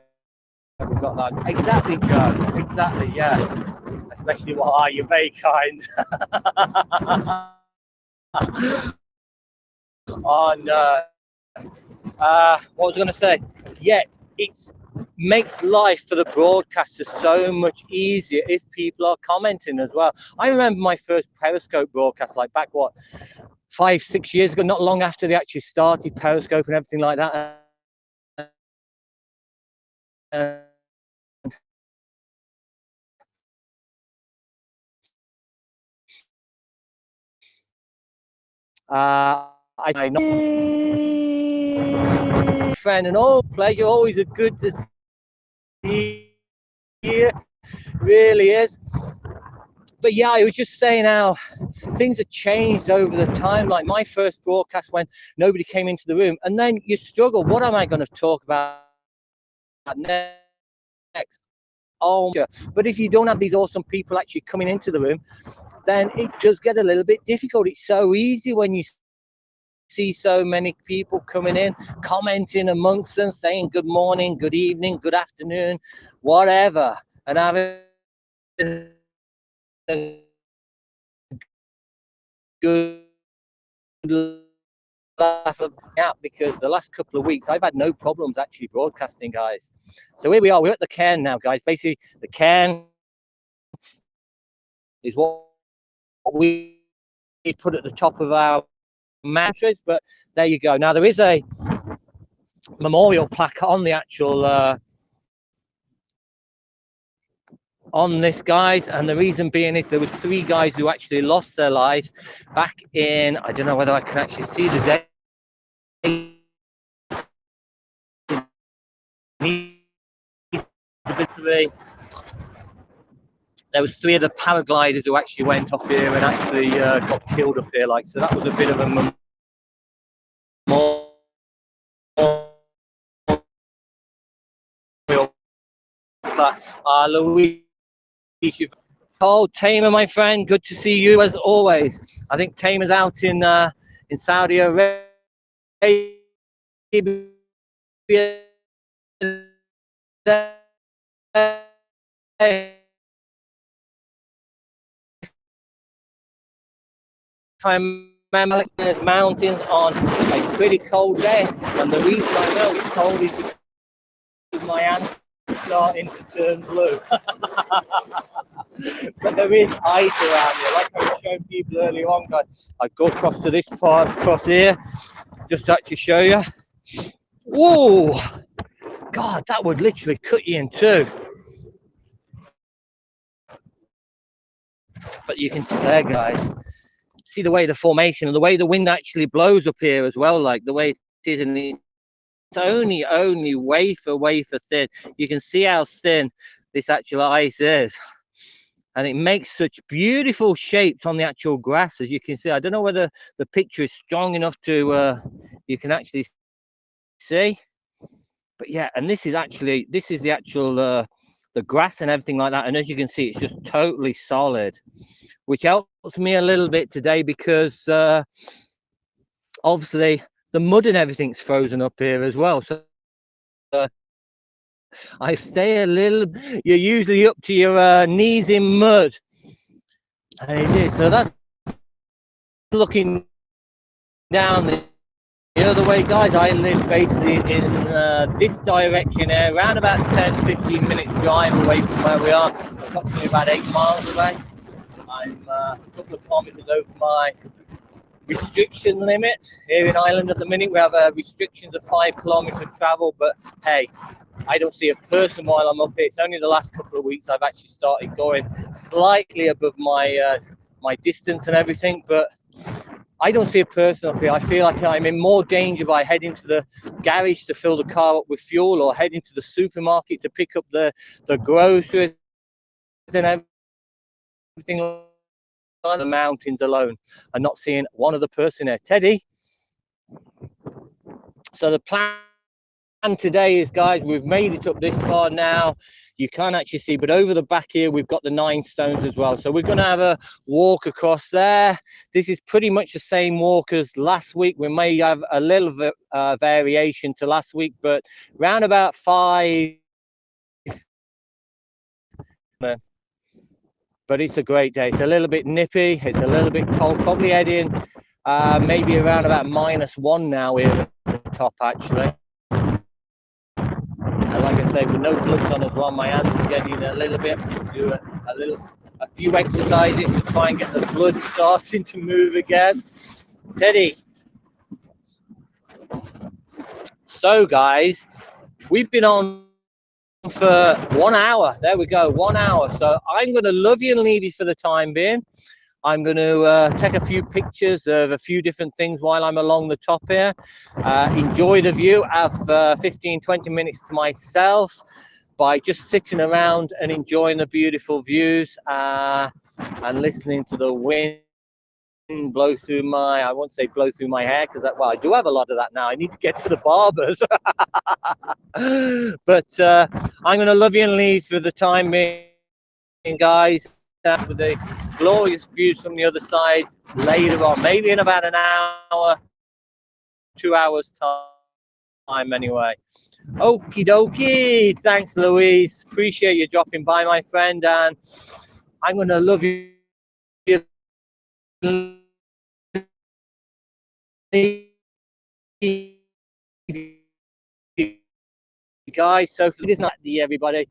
we've got that. Exactly, Joe. Exactly, yeah. Especially, what are you? Very kind. Oh, no. What was I going to say? Yeah, it makes life for the broadcaster so much easier if people are commenting as well. I remember my first Periscope broadcast, like back, what, 5-6 years ago, not long after they actually started Periscope and everything like that. I know, friend, and all pleasure. Always a good to see you. Really is. But yeah, I was just saying how things have changed over the time. Like my first broadcast, when nobody came into the room, and then you struggle. What am I going to talk about next? Oh, but if you don't have these awesome people actually coming into the room, then it does get a little bit difficult. It's so easy when you see so many people coming in, commenting amongst them, saying good morning, good evening, good afternoon, whatever, and having a good laugh out, because the last couple of weeks I've had no problems actually broadcasting, guys. So here we are, we're at the cairn now, guys. Basically the cairn is what we put at the top of our mantras, but there you go. Now there is a memorial plaque on the actual on this, guys, and the reason being is there was 3 guys who actually lost their lives back in, I don't know whether I can actually see the day, there was 3 of the paragliders who actually went off here and actually got killed up here, like, so that was a bit of a memorial. Lucia, Cole, Tamer, my friend, good to see you as always. I think Tamer's out in Saudi Arabia. If I remember, there's mountains on a pretty cold day, and the reason I know it's cold is because my hands are starting to turn blue. But there is ice around here, like I was showing people earlier on, guys. I'd go across to this part, across here, just to actually show you. Whoa! God, that would literally cut you in two. But you can there, guys, see the way the formation and the way the wind actually blows up here as well, like the way it is, and it's only wafer thin. You can see how thin this actual ice is, and it makes such beautiful shapes on the actual grass, as you can see. I don't know whether the picture is strong enough to you can actually see, but yeah, and this is the actual the grass and everything like that, and as you can see, it's just totally solid, which helps me a little bit today, because obviously the mud and everything's frozen up here as well, so I stay a little, you're usually up to your knees in mud, and it is, so that's looking down the other way, guys. I live basically in this direction here, around about 10-15 minutes drive away from where we are, approximately about 8 miles away. I'm a couple of kilometers over my restriction limit here in Ireland at the minute. We have restrictions of 5 kilometer travel, but hey, I don't see a person while I'm up here. It's only the last couple of weeks I've actually started going slightly above my my distance and everything, but I don't see a person up here. I feel like I'm in more danger by heading to the garage to fill the car up with fuel, or heading to the supermarket to pick up the groceries and everything on the mountains alone, and not seeing one other person there. Teddy. So the plan today is, guys, we've made it up this far now. You can't actually see, but over the back here we've got the 9 stones as well. So we're going to have a walk across there. This is pretty much the same walk as last week. We may have a little bit variation to last week, but round about 5. But it's a great day. It's a little bit nippy, it's a little bit cold, probably heading maybe around about -1 now here at the top, actually. And like I say, with no gloves on as well, my hands are getting a little bit, just do a few exercises to try and get the blood starting to move again. Teddy. So guys, we've been on for 1 hour. There we go, 1 hour. So I'm going to love you and leave you for the time being. I'm going to take a few pictures of a few different things while I'm along the top here. Enjoy the view. Have 15-20 minutes to myself by just sitting around and enjoying the beautiful views and listening to the wind blow through my, I won't say blow through my hair, because well, I do have a lot of that now. I need to get to the barbers. But I'm going to love you and leave for the time being, guys, with the glorious views from the other side later on, maybe in about an hour. 2 hours time anyway. Okie dokie. Thanks, Louise. Appreciate you dropping by, my friend. And I'm going to love you guys. So for this night, everybody,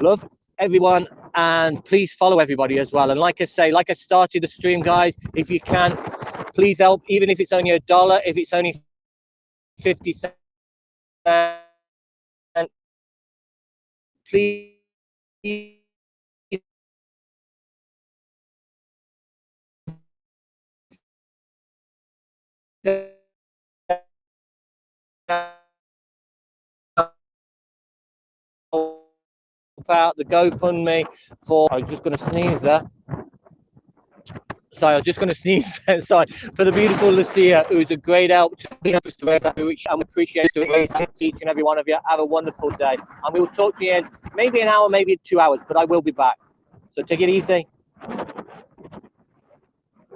love everyone, and please follow everybody as well. And like I say, like I started the stream, guys, if you can, please help, even if it's only $1, if it's only 50 cents, please out the GoFundMe for, I was just going to sneeze there. Sorry, I was just going to sneeze. Sorry, for the beautiful Lucia, who's a great help to which I appreciate each and every one of you. Have a wonderful day, and we will talk to you in maybe an hour, maybe 2 hours, but I will be back. So take it easy.